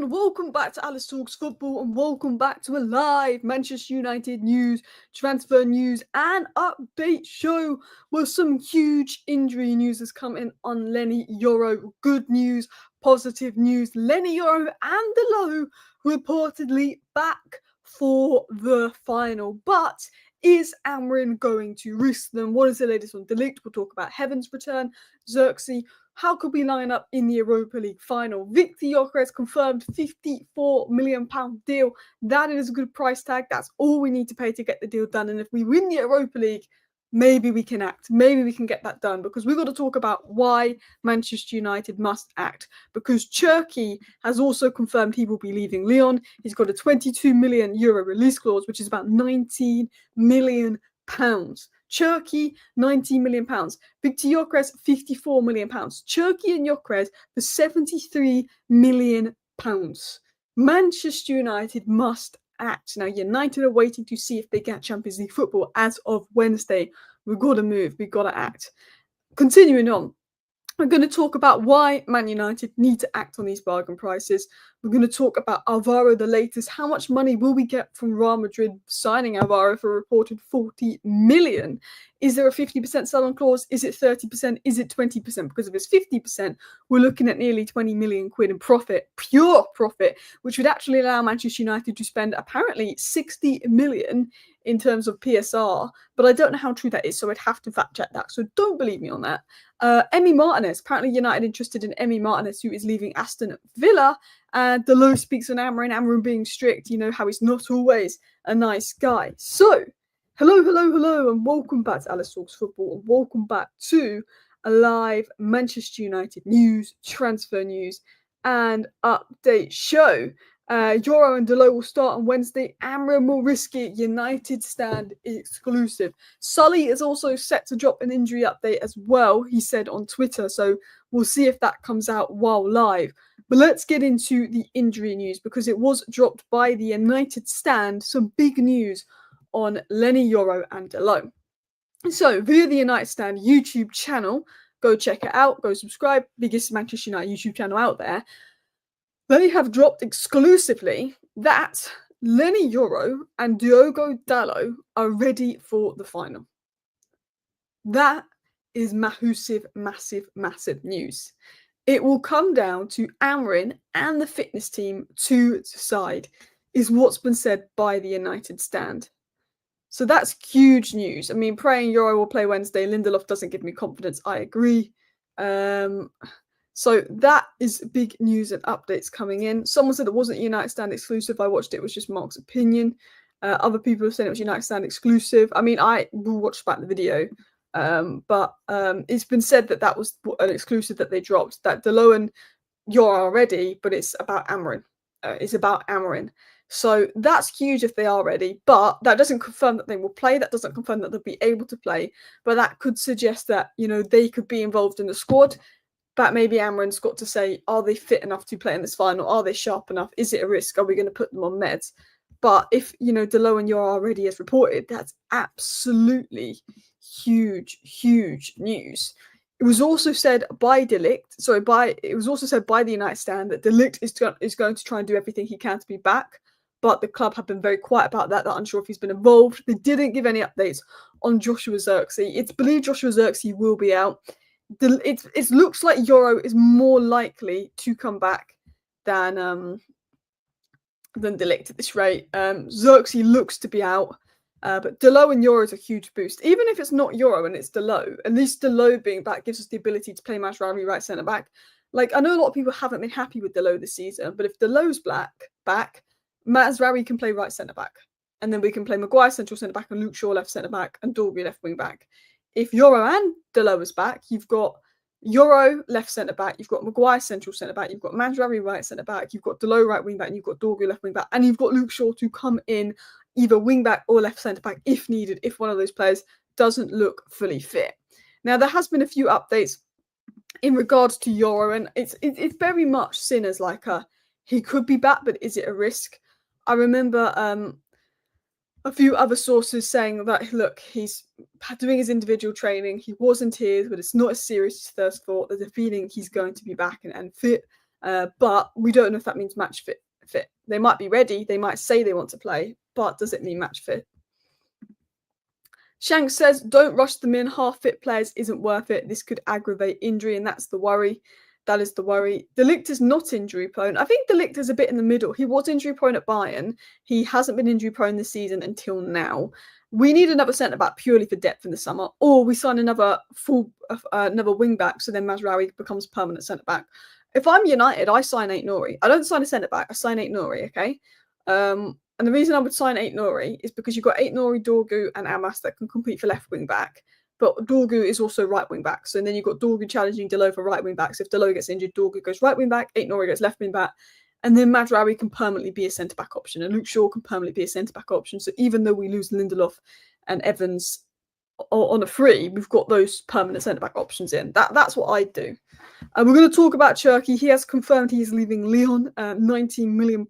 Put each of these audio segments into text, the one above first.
everyone, welcome back to Alice Talks Football and welcome back to a live Manchester United news, transfer news and update show with some huge injury news has come in on Lenny Yoro. Good news, positive news, Lenny Yoro and Delo reportedly back for the final, but is Amrin going to risk them? What is the latest on De Ligt? We'll talk about Heaven's return, Xerxes. How could we line up in the Europa League final? Victor Gyokeres confirmed £54 million deal. That is a good price tag. That's all we need to pay to get the deal done. And if we win the Europa League, maybe we can act. Maybe we can get that done because we've got to talk about why Manchester United must act. Because Cherki has also confirmed he will be leaving Lyon. He's got a €22 million release clause, which is about £19 million. Cherki, £19 million. Victor Gyokeres, £54 million. Cherki and Gyokeres for £73 million. Manchester United must act. Now, United are waiting to see if they get Champions League football as of Wednesday. We've got to move. We've got to act. Continuing on, we're going to talk about why Man United need to act on these bargain prices. We're going to talk about Alvaro, the latest. How much money will we get from Real Madrid signing Alvaro for a reported $40 million? Is there a 50% sell-on clause? Is it 30%? Is it 20%? Because if it's 50%, we're looking at nearly 20 million quid in profit, pure profit, which would actually allow Manchester United to spend apparently 60 million in terms of PSR. But I don't know how true that is, so I'd have to fact check that. So don't believe me on that. Emi Martinez, apparently United interested in Emi Martinez, who is leaving Aston Villa. Delo speaks on Amrin being strict. You know how he's not always a nice guy. So, hello, and welcome back to Alice Talks Football, and welcome back to a live Manchester United news, transfer news, and update show. Yoro and Delo will start on Wednesday. Amrin will risk it. United stand exclusive. Sully is also set to drop an injury update as well, he said on Twitter. So we'll see if that comes out while live. But let's get into the injury news because it was dropped by the United stand. Some big news on Lenny Yoro and Delo. So via the United stand YouTube channel, go check it out. Go subscribe. Biggest Manchester United YouTube channel out there. They have dropped exclusively that Lenny Yoro and Diogo Dalot are ready for the final. That is massive news. It will come down to Amrin and the fitness team to decide, is what's been said by the United stand. So that's huge news. I mean, praying Yoro will play Wednesday. Lindelof doesn't give me confidence. I agree. So that is big news and updates coming in. Someone said it wasn't United stand exclusive. I watched it. It was just Mark's opinion. Other people have said it was United stand exclusive. I mean, I will watch back the video. But it's been said that that was an exclusive that they dropped. That Delo and Yoro are ready, but it's about Amrin. It's about Amrin. So that's huge if they are ready. But that doesn't confirm that they will play. That doesn't confirm that they'll be able to play. But that could suggest that, you know, they could be involved in the squad. But maybe Amrin's got to say, are they fit enough to play in this final? Are they sharp enough? Is it a risk? Are we going to put them on meds? But if, you know, Delo and Yoro are ready as reported, that's absolutely huge news. It was also said by De Ligt, it was also said by the United stand that De Ligt is going to try and do everything he can to be back. But the club have been very quiet about that. They're unsure if he's been involved. They didn't give any updates on Joshua Xerxes. It's believed Joshua Xerxes will be out. It looks like Yoro is more likely to come back than De Ligt at this rate. Xerxes looks to be out, but Delo and Yoro is a huge boost. Even if it's not Yoro and it's Delo, at least Delo being back gives us the ability to play Mazraoui right centre back. Like, I know a lot of people haven't been happy with Delo this season, but if Delo's back, Mazraoui can play right centre back, and then we can play Maguire central centre back and Luke Shaw left centre back and Dorby left wing back. If Yoro and Delo is back, you've got Yoro left centre back, you've got Maguire central centre back, you've got Mazraoui right centre back, you've got Delo right wing back, and you've got Dorby left wing back, and you've got Luke Shaw to come in either wing back or left centre back if needed, if one of those players doesn't look fully fit. Now, there has been a few updates in regards to Yoro, and it's very much seen as like he could be back, but is it a risk? I remember a few other sources saying that, look, he's doing his individual training. He wasn't here, but it's not as serious as first thought. There's a feeling he's going to be back and fit. but we don't know if that means match fit. They might be ready, they might say they want to play, but does it mean match fit? Shank says, don't rush them in. Half-fit players isn't worth it. This could aggravate injury, and that's the worry. That is the worry. De Ligt is not injury-prone. I think De Ligt is a bit in the middle. He was injury-prone at Bayern. He hasn't been injury-prone this season until now. We need another centre-back purely for depth in the summer, or we sign another wing-back, so then Mazraoui becomes permanent centre-back. If I'm United, I sign Aït-Nouri. I don't sign a centre-back. I sign Aït-Nouri, okay? And the reason I would sign Aït-Nouri is because you've got Aït-Nouri, Dorgu, and Amas that can compete for left wing back. But Dorgu is also right wing back. So then you've got Dorgu challenging Delo for right wing back. So if Delo gets injured, Dorgu goes right wing back, Aït-Nouri goes left wing back. And then Mazraoui can permanently be a centre back option. And Luke Shaw can permanently be a centre back option. So even though we lose Lindelof and Evans on a free, we've got those permanent centre back options in. That's what I'd do. We're going to talk about Cherki. He has confirmed he's leaving Lyon, £19 million.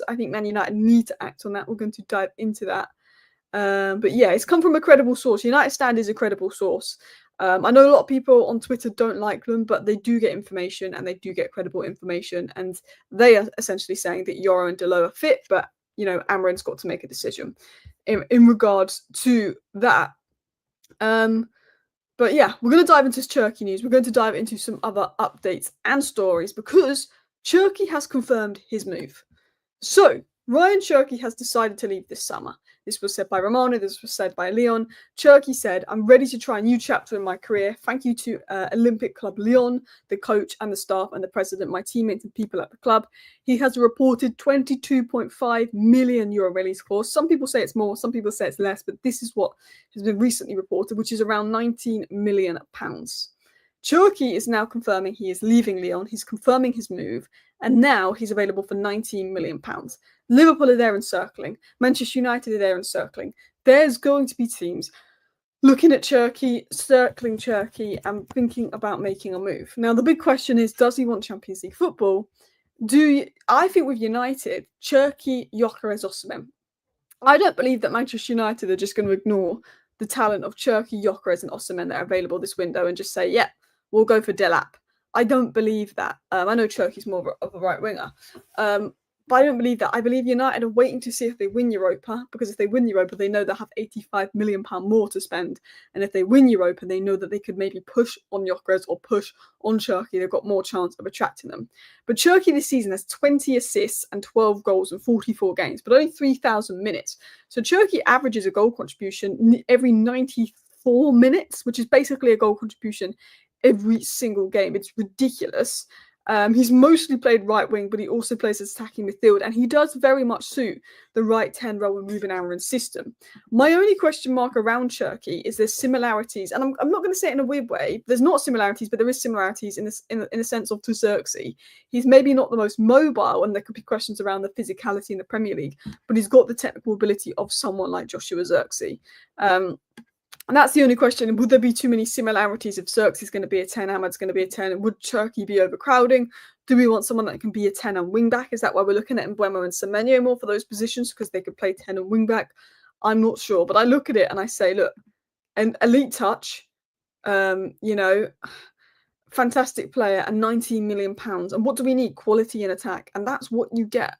I think Man United need to act on that. We're going to dive into that. But yeah, it's come from a credible source. United Stand is a credible source. I know a lot of people on Twitter don't like them, but they do get information and they do get credible information. And they are essentially saying that Yoro and Delo are fit, but, you know, Amarin's got to make a decision in regards to that. But yeah, we're going to dive into Cherki news. We're going to dive into some other updates and stories because Cherki has confirmed his move. So, Rayan Cherki has decided to leave this summer. This was said by Romano, this was said by Lyon. Cherki said, I'm ready to try a new chapter in my career. Thank you to Olympic Club Lyon, the coach and the staff and the president, my teammates and people at the club. He has a reported €22.5 million release clause. Some people say it's more, some people say it's less, but this is what has been recently reported, which is around £19 million. Cherki is now confirming he is leaving Lyon. He's confirming his move, and now he's available for £19 million. Liverpool are there encircling. Manchester United are there encircling. There's going to be teams looking at Cherki, circling Cherki, and thinking about making a move. Now, the big question is, does he want Champions League football? I think with United, Cherki, Gyokeres, Osimhen. I don't believe that Manchester United are just going to ignore the talent of Cherki, Gyokeres, and Osimhen that are available this window and just say, yeah, we'll go for Delap. I don't believe that. I know Cherki's more of a right winger. But I don't believe that. I believe United are waiting to see if they win Europa, because if they win Europa, they know they'll have £85 million more to spend. And if they win Europa, they know that they could maybe push on Gyokeres or push on Cherki. They've got more chance of attracting them. But Cherki this season has 20 assists and 12 goals in 44 games, but only 3,000 minutes. So Cherki averages a goal contribution every 94 minutes, which is basically a goal contribution every single game. It's ridiculous. He's mostly played right wing, but he also plays as attacking midfield, and he does very much suit the right 10 role in Ruben Amorim's system. My only question mark around Cherki is there's similarities, and I'm not going to say it in a weird way. There's not similarities, but there is similarities in the sense of to Xerxes. He's maybe not the most mobile, and there could be questions around the physicality in the Premier League, but he's got the technical ability of someone like Joshua Xerxes. And that's the only question. Would there be too many similarities if Xerxes is going to be a 10, Ahmad's going to be a 10? Would Cherki be overcrowding? Do we want someone that can be a 10 and wing back? Is that why we're looking at Mbeumo and Semenyo more for those positions? Because they could play 10 and wing back? I'm not sure. But I look at it and I say, look, an elite touch, fantastic player and £19 million. And what do we need? Quality in attack. And that's what you get.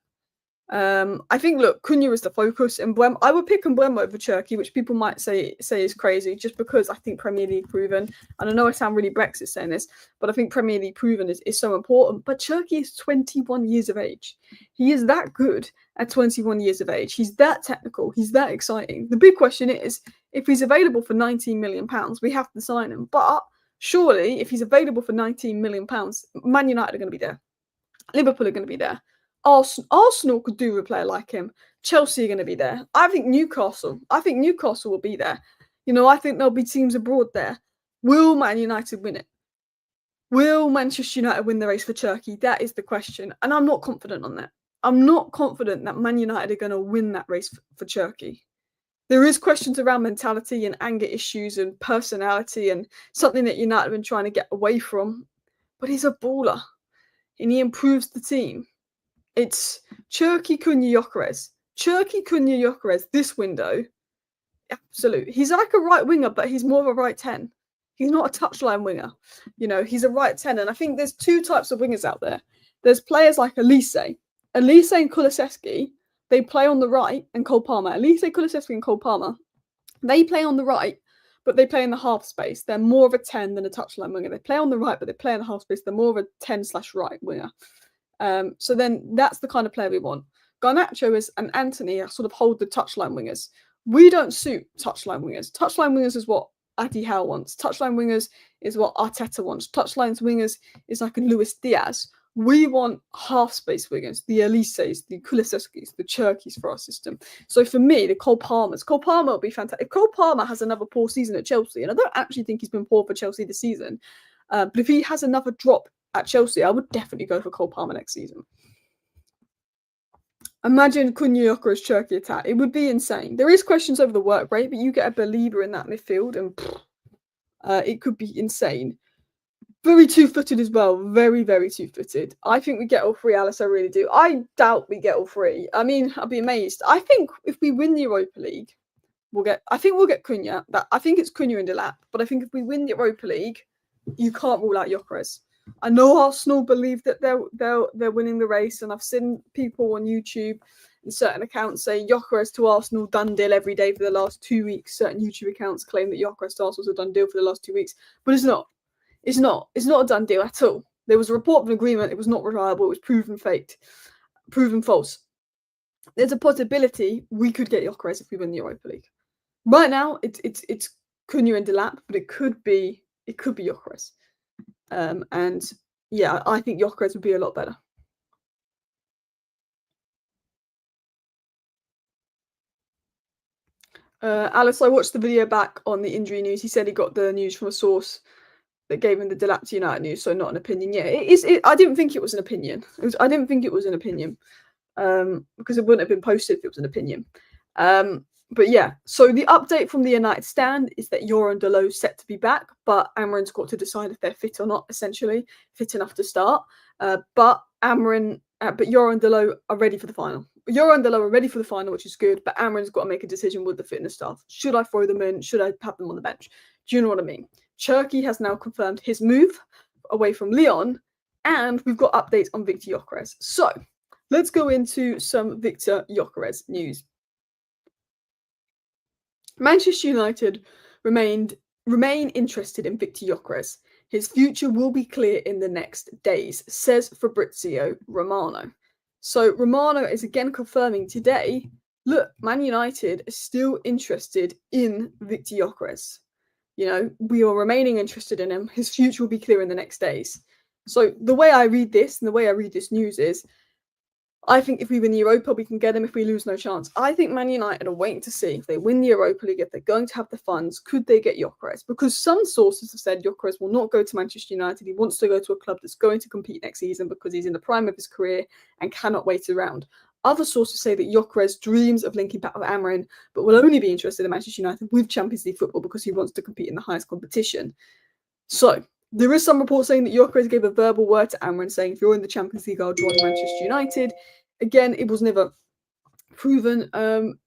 I think, look, Cunha is the focus, and I would pick Mbeumo over Cherki, which people might say is crazy, just because I think Premier League proven, and I know I sound really Brexit saying this, but I think Premier League proven is so important. But Cherki is 21 years of age. He is that good at 21 years of age. He's that technical. He's that exciting. The big question is, if he's available for £19 million, we have to sign him. But surely, if he's available for £19 million, Man United are going to be there. Liverpool are going to be there. Arsenal could do with a player like him. Chelsea are going to be there. I think Newcastle will be there. I think there'll be teams abroad there. Will Man United win it? Will Manchester United win the race for Cherki? That is the question. And I'm not confident on that. I'm not confident that Man United are going to win that race for Cherki. There is questions around mentality and anger issues and personality and something that United have been trying to get away from. But he's a baller. And he improves the team. It's Cherki, Cunha, Gyokeres. Cherki, Cunha, Gyokeres, this window, absolute. He's like a right winger, but he's more of a right 10. He's not a touchline winger. He's a right 10. And I think there's two types of wingers out there. there's players like Elise and Kulusevski. They play on the right, and Cole Palmer. Elise, Kulusevski, and Cole Palmer. They play on the right, but they play in the half space. They're more of a 10 than a touchline winger. They play on the right, but they play in the half space. They're more of a 10/right winger. So then that's the kind of player we want. Garnacho and Anthony sort of hold the touchline wingers. We don't suit touchline wingers. Touchline wingers is what Eddie Howe wants. Touchline wingers is what Arteta wants. Touchline wingers is like a Luis Diaz. We want half space wingers, the Elises, the Kulusevskis, the Cherkis for our system. So for me, the Cole Palmer will be fantastic. If Cole Palmer has another poor season at Chelsea, and I don't actually think he's been poor for Chelsea this season, but if he has another drop at Chelsea, I would definitely go for Cole Palmer next season. Imagine Cunha, Gyokeres, Cherki attack. It would be insane. There is questions over the work rate, but you get a believer in that midfield, and it could be insane. Very two-footed as well. Very, very two-footed. I think we get all three, Alice. I really do. I doubt we get all three. I mean, I'll be amazed. I think if we win the Europa League, we'll get Cunha. I think it's Cunha and Delap. But I think if we win the Europa League, you can't rule out Gyokeres. I know Arsenal believe that they're winning the race, and I've seen people on YouTube and certain accounts say Gyokeres to Arsenal done deal every day for the last 2 weeks. Certain YouTube accounts claim that Gyokeres to Arsenal was a done deal for the last 2 weeks, but it's not. It's not a done deal at all. There was a report of an agreement. It was not reliable. It was proven false. There's a possibility we could get Gyokeres if we win the Europa League. Right now, it's Cunha and Delap, but it could be Gyokeres. And yeah, I think Gyokeres would be a lot better. Alice, I watched the video back on the injury news. He said he got the news from a source that gave him the Delap to United news, so not an opinion. Yeah, I didn't think it was an opinion. I didn't think it was an opinion because it wouldn't have been posted if it was an opinion. But yeah, so the update from the United stand is that Yoro and Delo set to be back, but Amarin's got to decide if they're fit or not, essentially, fit enough to start. But Yoro and Delo are ready for the final. Yoro and Delo are ready for the final, which is good, but Amarin's got to make a decision with the fitness staff. Should I throw them in? Should I have them on the bench? Do you know what I mean? Cherki has now confirmed his move away from Lyon, and we've got updates on Victor Gyokeres. So let's go into some Victor Gyokeres news. Manchester United remain interested in Victor Gyokeres. His future will be clear in the next days, says Fabrizio Romano. So Romano is again confirming today, look, Man United is still interested in Victor Gyokeres. You know, we are remaining interested in him. His future will be clear in the next days. So the way I read this and the way I read this news is, I think if we win the Europa, we can get him. If we lose, no chance. I think Man United are waiting to see if they win the Europa League, if they're going to have the funds, could they get Gyokeres? Because some sources have said Gyokeres will not go to Manchester United. He wants to go to a club that's going to compete next season because he's in the prime of his career and cannot wait around. Other sources say that Gyokeres dreams of linking back with Amarin, but will only be interested in Manchester United with Champions League football because he wants to compete in the highest competition. So there is some reports saying that Gyokeres gave a verbal word to Amarin saying, if you're in the Champions League, I'll join Manchester United. Again, it was never proven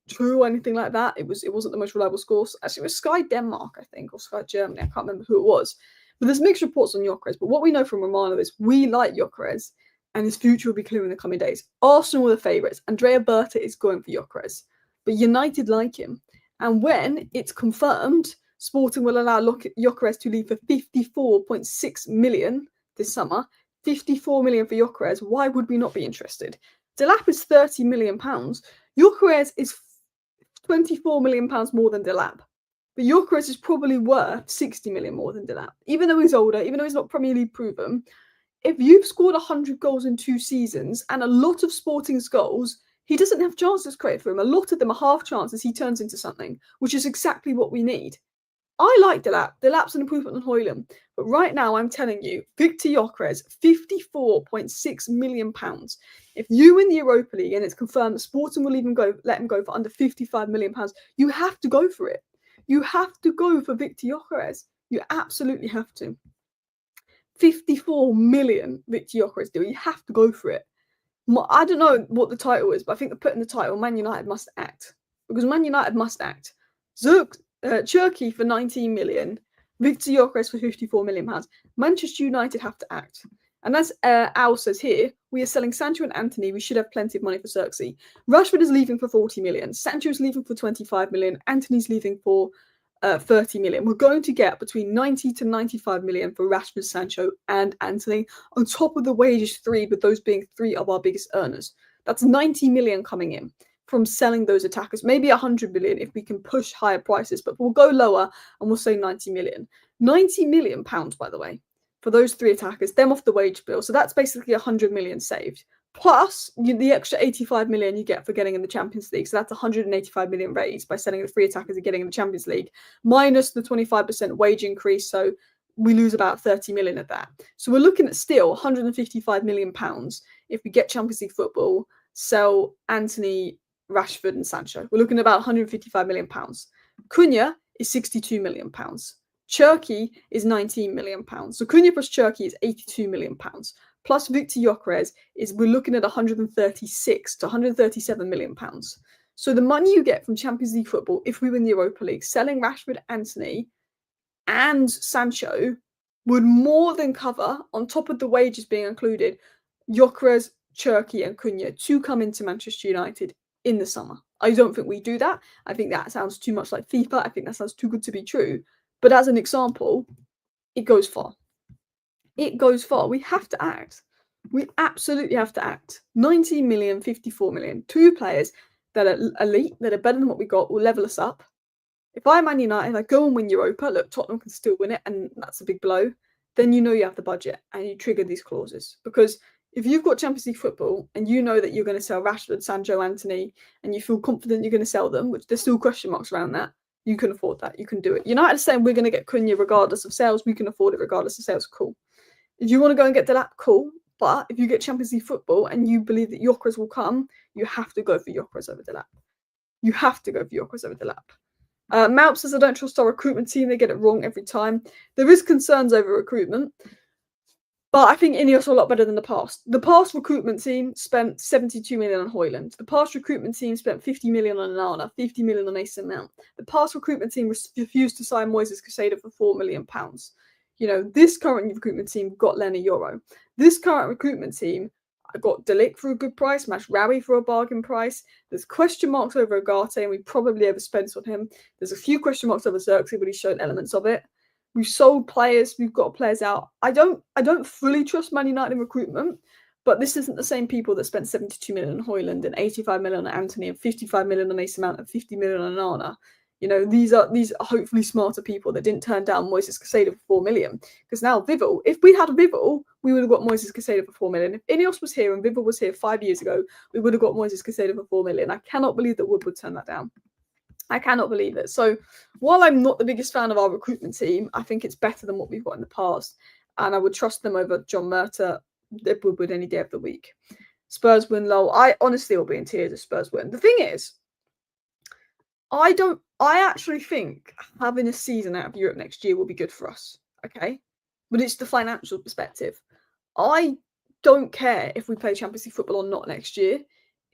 true or anything like that. It wasn't the most reliable source. Actually, it was Sky Denmark, I think, or Sky Germany. I can't remember who it was. But there's mixed reports on Gyokeres. But what we know from Romano is we like Gyokeres, and his future will be clear in the coming days. Arsenal are the favourites. Andrea Berta is going for Gyokeres. But United like him. And when it's confirmed, Sporting will allow Gyokeres to leave for 54.6 million this summer. 54 million for Gyokeres. Why would we not be interested? Delap is £30 million. Gyokeres is £24 million more than Delap. But Gyokeres is probably worth 60 million more than Delap. Even though he's older, even though he's not Premier League proven, if you've scored 100 goals in 2 seasons and a lot of Sporting's goals, he doesn't have chances created for him. A lot of them are half chances he turns into something, which is exactly what we need. I like Delap. Delap's an improvement on Højlund. But right now, I'm telling you, Victor Gyokeres, £54.6 million. If you win the Europa League and it's confirmed that Sporting will even let him go for under £55 million, you have to go for it. You have to go for Victor Gyokeres. You absolutely have to. 54 million Victor Gyokeres deal. You have to go for it. I don't know what the title is, but I think they're putting the title Man United Must Act. Because Man United must act. Cherki for 19 million, Victor Gyokeres for £54 million. Manchester United have to act. And as Al says here, we are selling Sancho and Anthony. We should have plenty of money for Xerxes. Rashford is leaving for 40 million. Sancho is leaving for 25 million. Anthony's leaving for 30 million. We're going to get between 90 to 95 million for Rashford, Sancho, and Anthony, on top of the wages three, with those being three of our biggest earners. That's 90 million coming in from selling those attackers. Maybe 100 million if we can push higher prices, but we'll go lower and we'll say 90 million. 90 million pounds, by the way, for those three attackers, them off the wage bill. So that's basically 100 million saved. Plus the extra 85 million you get for getting in the Champions League. So that's 185 million raised by selling the three attackers and getting in the Champions League, minus the 25% wage increase. So we lose about 30 million of that. So we're looking at still 155 million pounds if we get Champions League football, sell Anthony, Rashford and Sancho. We're looking at about 155 million pounds. Cunha is 62 million pounds. Cherki is 19 million pounds. So Cunha plus Cherki is 82 million pounds. Plus Victor Gyokeres we're looking at 136 to 137 million pounds. So the money you get from Champions League football, if we win the Europa League, selling Rashford, Anthony and Sancho, would more than cover, on top of the wages being included, Gyokeres, Cherki and Cunha to come into Manchester United in the summer. I don't think we do that. I think that sounds too much like FIFA. I think that sounds too good to be true. But as an example, it goes far. It goes far. We have to act. We absolutely have to act. 90 million, 54 million. Two players that are elite, that are better than what we got, will level us up. If I'm Man United, I go and win Europa, look, Tottenham can still win it, and that's a big blow, then you know you have the budget and you trigger these clauses. Because if you've got Champions League football and you know that you're going to sell Rashford, Sancho, Anthony, and you feel confident you're going to sell them, which there's still question marks around that, you can afford that. You can do it. United are saying we're going to get Cunha regardless of sales. We can afford it regardless of sales. Cool. If you want to go and get Delap, cool. But if you get Champions League football and you believe that Gyokeres will come, you have to go for Gyokeres over Delap. You have to go for Gyokeres over Delap. Maup says, I don't trust our recruitment team. They get it wrong every time. There is concerns over recruitment. But I think Ineos are a lot better than the past. The past recruitment team spent 72 million on Højlund. The past recruitment team spent 50 million on Onana, 50 million on Mason Mount. The past recruitment team refused to sign Moises Caicedo for £4 million. You know, this current recruitment team got Lenny Yoro. This current recruitment team got De Ligt for a good price, Mashraoui for a bargain price. There's question marks over Agate, and we probably overspent on him. There's a few question marks over Xerxes, but he's shown elements of it. We've sold players. We've got players out. I don't fully trust Man United in recruitment, but this isn't the same people that spent 72 million on Højlund and 85 million on Anthony and 55 million on Mason Mount and 50 million on Onana. You know, these are hopefully smarter people that didn't turn down Moises Caicedo for 4 million. Because now Vivel, if we had Vivel, we would have got Moises Caicedo for 4 million. If Ineos was here and Vivel was here 5 years ago, we would have got Moises Caicedo for 4 million. I cannot believe that Wood would turn that down. I cannot believe it. So while I'm not the biggest fan of our recruitment team, I think it's better than what we've got in the past. And I would trust them over John Murtagh with any day of the week. Spurs win, lol. I honestly will be in tears if Spurs win. The thing is, I actually think having a season out of Europe next year will be good for us. Okay? But it's the financial perspective. I don't care if we play Champions League football or not next year,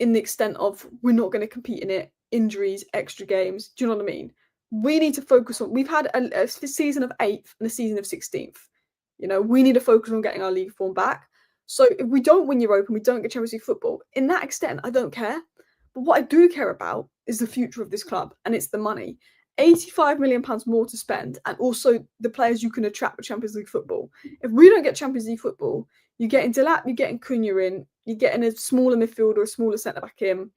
in the extent of we're not going to compete in it. Injuries, extra games. Do you know what I mean? We need to focus on. We've had a season of 8th and a season of 16th. You know, we need to focus on getting our league form back. So if we don't win Europa and we don't get Champions League football, in that extent, I don't care. But what I do care about is the future of this club, and it's the money. £85 million more to spend, and also the players you can attract with Champions League football. If we don't get Champions League football, you're getting Delap, you're getting Cunha in, you're getting a smaller midfielder, a smaller centre back in.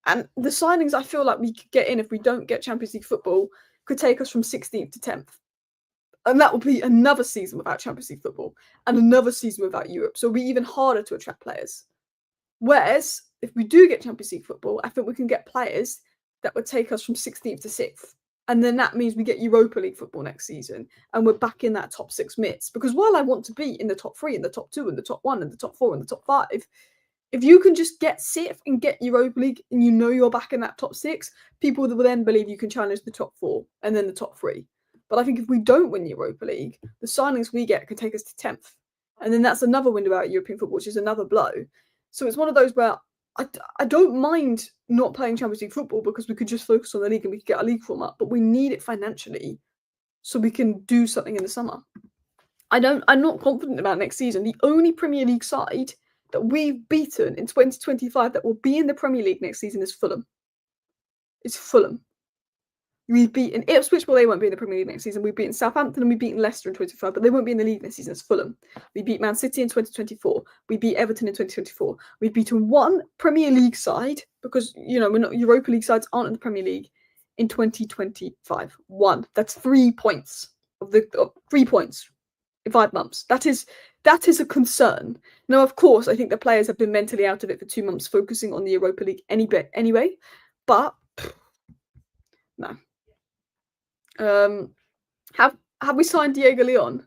And the signings I feel like we could get in if we don't get Champions League football could take us from 16th to 10th. And that will be another season without Champions League football and another season without Europe. So it'll be even harder to attract players. Whereas if we do get Champions League football, I think we can get players that would take us from 16th to 6th. And then that means we get Europa League football next season and we're back in that top 6 midst. Because while I want to be in the top 3, in the top 2, in the top 1, in the top 4, in the top 5, if you can just get 6th and get Europa League and you know you're back in that top 6, people will then believe you can challenge the top 4 and then the top 3. But I think if we don't win Europa League, the signings we get could take us to 10th. And then that's another window out of European football, which is another blow. So it's one of those where I don't mind not playing Champions League football because we could just focus on the league and we could get our league form up. But we need it financially so we can do something in the summer. I'm not confident about next season. The only Premier League side that we've beaten in 2025 that will be in the Premier League next season is Fulham. It's Fulham. We've beaten Ipswich, well, they won't be in the Premier League next season. We've beaten Southampton and we've beaten Leicester in 2025, but they won't be in the league next season. It's Fulham. We beat Man City in 2024. We beat Everton in 2024. We've beaten one Premier League side because, we're not Europa League sides aren't in the Premier League in 2025. One. That's 3 points of 3 points in 5 months. That is a concern. Now, of course, I think the players have been mentally out of it for 2 months, focusing on the Europa League anyway. But no. Have we signed Diego Leon?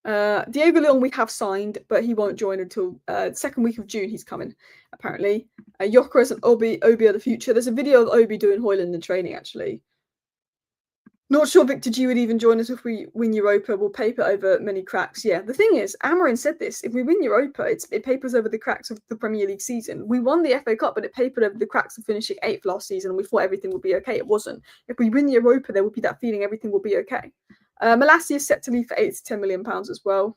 Diego Leon we have signed, but he won't join until second week of June. He's coming, apparently. Gyokeres and Obi are the future. There's a video of Obi doing Hoyland in training, actually. Not sure Victor G would even join us if we win Europa. We'll paper over many cracks. Yeah, the thing is, Amarin said this. If we win Europa, it papers over the cracks of the Premier League season. We won the FA Cup, but it papered over the cracks of finishing 8th last season, and we thought everything would be okay. It wasn't. If we win Europa, there will be that feeling everything will be okay. Malassi is set to leave for £8 to £10 million as well.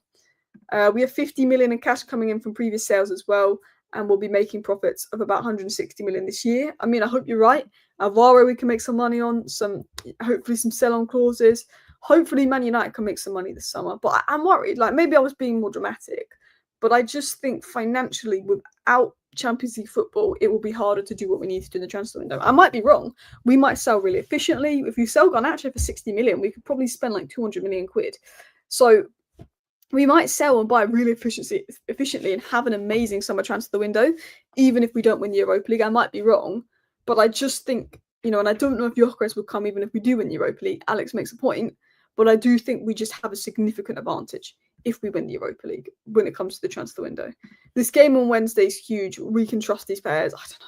We have 50 million in cash coming in from previous sales as well, and we'll be making profits of about 160 million this year. I mean, I hope you're right. Alvaro we can make some money on, hopefully some sell-on clauses. Hopefully Man United can make some money this summer. But I'm worried. Like, maybe I was being more dramatic, but I just think financially, without Champions League football, it will be harder to do what we need to do in the transfer window. I might be wrong. We might sell really efficiently. If you sell Garnacho for 60 million, we could probably spend like 200 million quid. So we might sell and buy really efficiently and have an amazing summer transfer window, even if we don't win the Europa League. I might be wrong, but I just think, and I don't know if Gyokeres will come even if we do win the Europa League. Alex makes a point, but I do think we just have a significant advantage if we win the Europa League when it comes to the transfer window. This game on Wednesday is huge. We can trust these players. I don't know.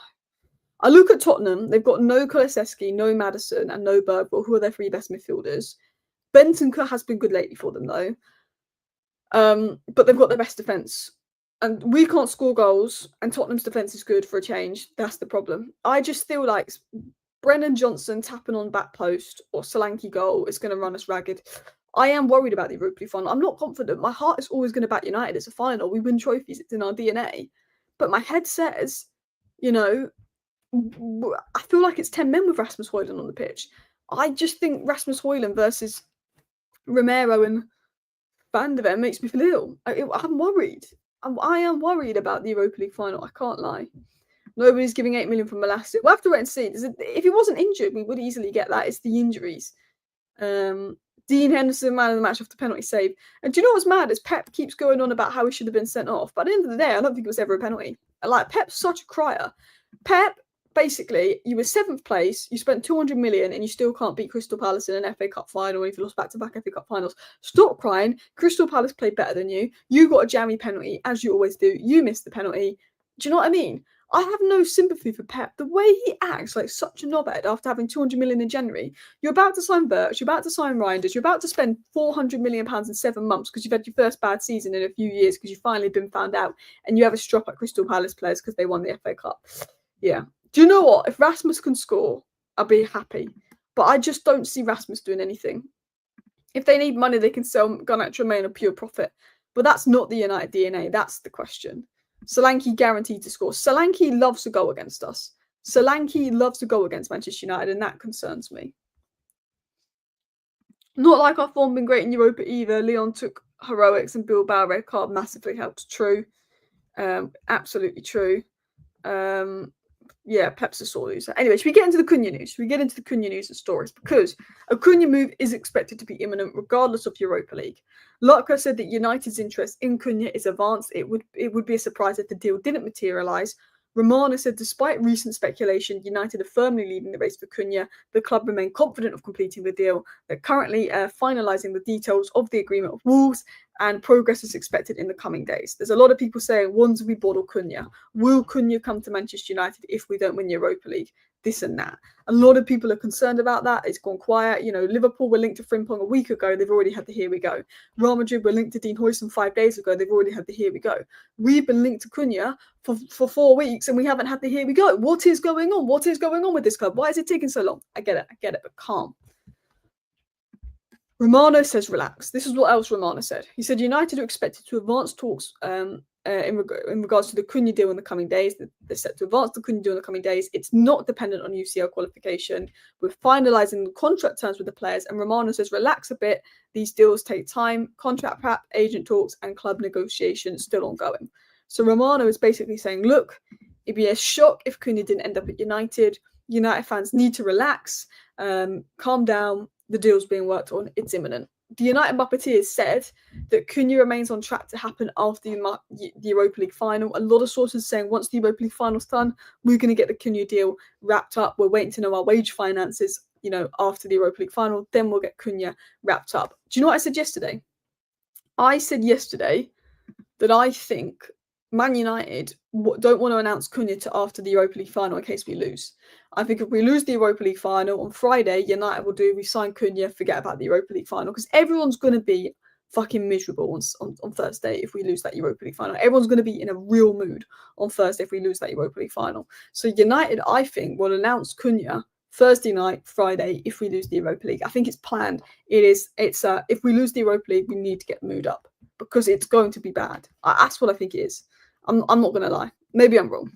I look at Tottenham. They've got no Kulusevski, no Maddison, and no Bergvall, who are their 3 best midfielders. Bentancur has been good lately for them, though. But they've got the best defence. And we can't score goals, and Tottenham's defence is good for a change. That's the problem. I just feel like Brennan Johnson tapping on back post or Solanke goal is going to run us ragged. I am worried about the Europa League final. I'm not confident. My heart is always going to back United. It's a final. We win trophies. It's in our DNA. But my head says, I feel like it's 10 men with Rasmus Højlund on the pitch. I just think Rasmus Højlund versus Romero and Van der Ven makes me feel ill. I'm worried. I am worried about the Europa League final. I can't lie. Nobody's giving 8 million for Malassi. We'll have to wait and see. If he wasn't injured, we would easily get that. It's the injuries. Dean Henderson, man of the match after penalty save. And do you know what's mad? Is Pep keeps going on about how he should have been sent off. But at the end of the day, I don't think it was ever a penalty. Like, Pep's such a crier. Pep, basically, you were 7th place, you spent 200 million, and you still can't beat Crystal Palace in an FA Cup final if you lost back-to-back FA Cup finals. Stop crying. Crystal Palace played better than you. You got a jammy penalty, as you always do. You missed the penalty. Do you know what I mean? I have no sympathy for Pep. The way he acts like such a knobhead after having 200 million in January. You're about to sign Birch, you're about to sign Reinders, you're about to spend 400 million pounds in 7 months because you've had your first bad season in a few years because you've finally been found out, and you have a strop at Crystal Palace players because they won the FA Cup. Yeah. Do you know what? If Rasmus can score, I'll be happy. But I just don't see Rasmus doing anything. If they need money, they can sell Garnacho Main a pure profit. But that's not the United DNA. That's the question. Solanke guaranteed to score. Solanke loves to go against us. Solanke loves to go against Manchester United, and that concerns me. Not like our form been great in Europa either. Leon took heroics and Bilbao red card massively helped. True. Absolutely true. Yeah, Pep's a sore loser. Anyway, should we get into the Cunha news? Should we get into the Cunha news and stories? Because a Cunha move is expected to be imminent regardless of Europa League. Lotko said that United's interest in Cunha is advanced. It would be a surprise if the deal didn't materialise. Romano said despite recent speculation, United are firmly leading the race for Cunha. The club remain confident of completing the deal. They're currently finalising the details of the agreement with Wolves, and progress is expected in the coming days. There's a lot of people saying, once we bought Cunha, will Cunha come to Manchester United if we don't win Europa League? This and that. A lot of people are concerned about that. It's gone quiet. Liverpool were linked to Frimpong a week ago. They've already had the here we go. Real Madrid were linked to Dean Huijsen 5 days ago. They've already had the here we go. We've been linked to Cunha for 4 weeks and we haven't had the here we go. What is going on? What is going on with this club? Why is it taking so long? I get it, but calm. Romano says relax. This is what else Romano said. He said United are expected to advance talks in regards to the Cunha deal in the coming days. They're set to advance the Cunha deal in the coming days. It's not dependent on UCL qualification. We're finalising the contract terms with the players, and Romano says relax a bit. These deals take time. Contract prep, agent talks, and club negotiations still ongoing. So Romano is basically saying, look, it'd be a shock if Cunha didn't end up at United. United fans need to relax, calm down. The deal's being worked on. It's imminent. The United Muppeteers said that Cunha remains on track to happen after the Europa League final. A lot of sources saying once the Europa League final's done, we're going to get the Cunha deal wrapped up. We're waiting to know our wage finances, after the Europa League final. Then we'll get Cunha wrapped up. Do you know what I said yesterday? I said yesterday that I think Man United don't want to announce Cunha to after the Europa League final in case we lose. I think if we lose the Europa League final on Friday, United will we sign Cunha, forget about the Europa League final, because everyone's going to be fucking miserable on Thursday if we lose that Europa League final. Everyone's going to be in a real mood on Thursday if we lose that Europa League final. So United, I think, will announce Cunha Thursday night, Friday, if we lose the Europa League. I think it's planned. It's if we lose the Europa League, we need to get the mood up because it's going to be bad. That's what I think it is. I'm not going to lie. Maybe I'm wrong.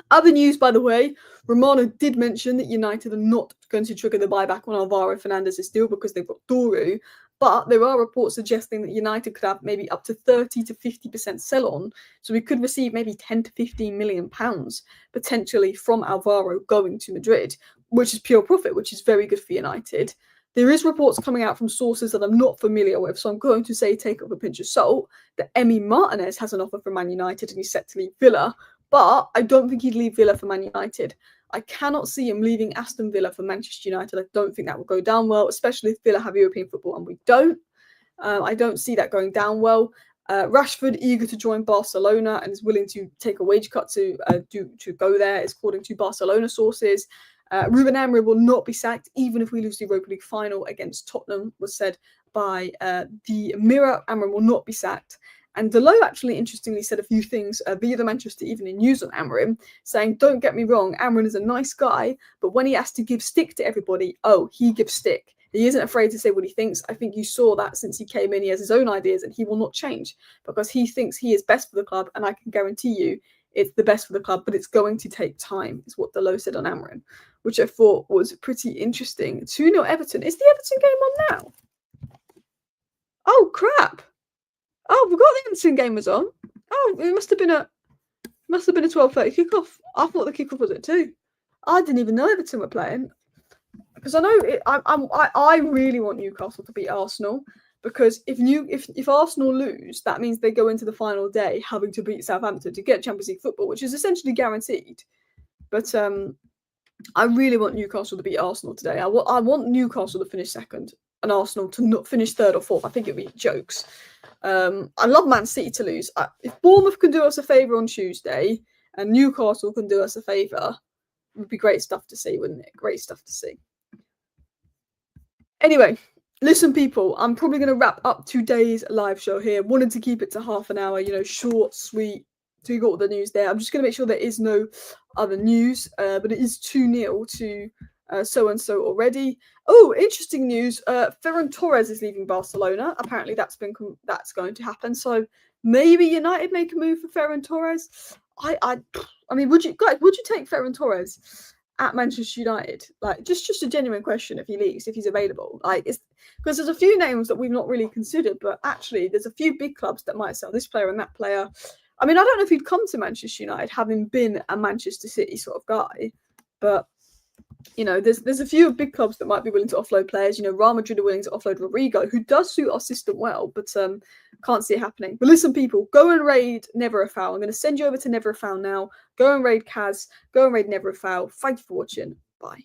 Other news, by the way, Romano did mention that United are not going to trigger the buyback on Alvaro Fernandez's deal because they've got Doru, but there are reports suggesting that United could have maybe up to 30 to 50% sell-on, so we could receive maybe 10 to 15 million pounds potentially from Alvaro going to Madrid, which is pure profit, which is very good for United. There is reports coming out from sources that I'm not familiar with, so I'm going to say take it with a pinch of salt, that Emi Martinez has an offer from Man United and he's set to leave Villa, but I don't think he'd leave Villa for Man United. I cannot see him leaving Aston Villa for Manchester United. I don't think that will go down well, especially if Villa have European football and we don't. I don't see that going down well. Rashford eager to join Barcelona and is willing to take a wage cut to go there, according to Barcelona sources. Ruben Amorim will not be sacked, even if we lose the Europa League final against Tottenham, was said by the Mirror. Amorim will not be sacked. And Delo actually, interestingly, said a few things via the Manchester Evening News on Amorim, saying, don't get me wrong, Amorim is a nice guy, but when he has to give stick to everybody, he gives stick. He isn't afraid to say what he thinks. I think you saw that since he came in. He has his own ideas and he will not change because he thinks he is best for the club. And I can guarantee you it's the best for the club, but it's going to take time, is what Delo said on Amorim, which I thought was pretty interesting. 2-0 Everton. Is the Everton game on now? Oh, crap. Oh, we forgot the Everton game was on. Oh, it must have been a 12:30 kickoff. I thought the kickoff was at 2. I didn't even know Everton were playing. Because I know I really want Newcastle to beat Arsenal, because if Arsenal lose, that means they go into the final day having to beat Southampton to get Champions League football, which is essentially guaranteed. But I really want Newcastle to beat Arsenal today. I want Newcastle to finish second and Arsenal to not finish third or fourth. I think it'd be jokes. I love Man City to lose. If Bournemouth can do us a favour on Tuesday and Newcastle can do us a favour, it would be great stuff to see, wouldn't it? Great stuff to see. Anyway, listen, people, I'm probably going to wrap up today's live show here. Wanted to keep it to half an hour, short, sweet. So you got all the news there. I'm just going to make sure there is no other news, but it is 2-0 to so-and-so already. Oh, interesting news. Ferran Torres is leaving Barcelona. Apparently that's going to happen. So maybe United make a move for Ferran Torres. I mean, would you take Ferran Torres at Manchester United? Like, just a genuine question, if he leaves, if he's available. Like, it's because there's a few names that we've not really considered, but actually there's a few big clubs that might sell this player and that player. I mean, I don't know if he'd come to Manchester United having been a Manchester City sort of guy, but there's a few big clubs that might be willing to offload players. Real Madrid are willing to offload Rodrigo, who does suit our system well, but can't see it happening. But listen, people, go and raid Never a Foul. I'm going to send you over to Never a Foul now. Go and raid Kaz. Go and raid Never a Foul. Thank you for watching. Bye.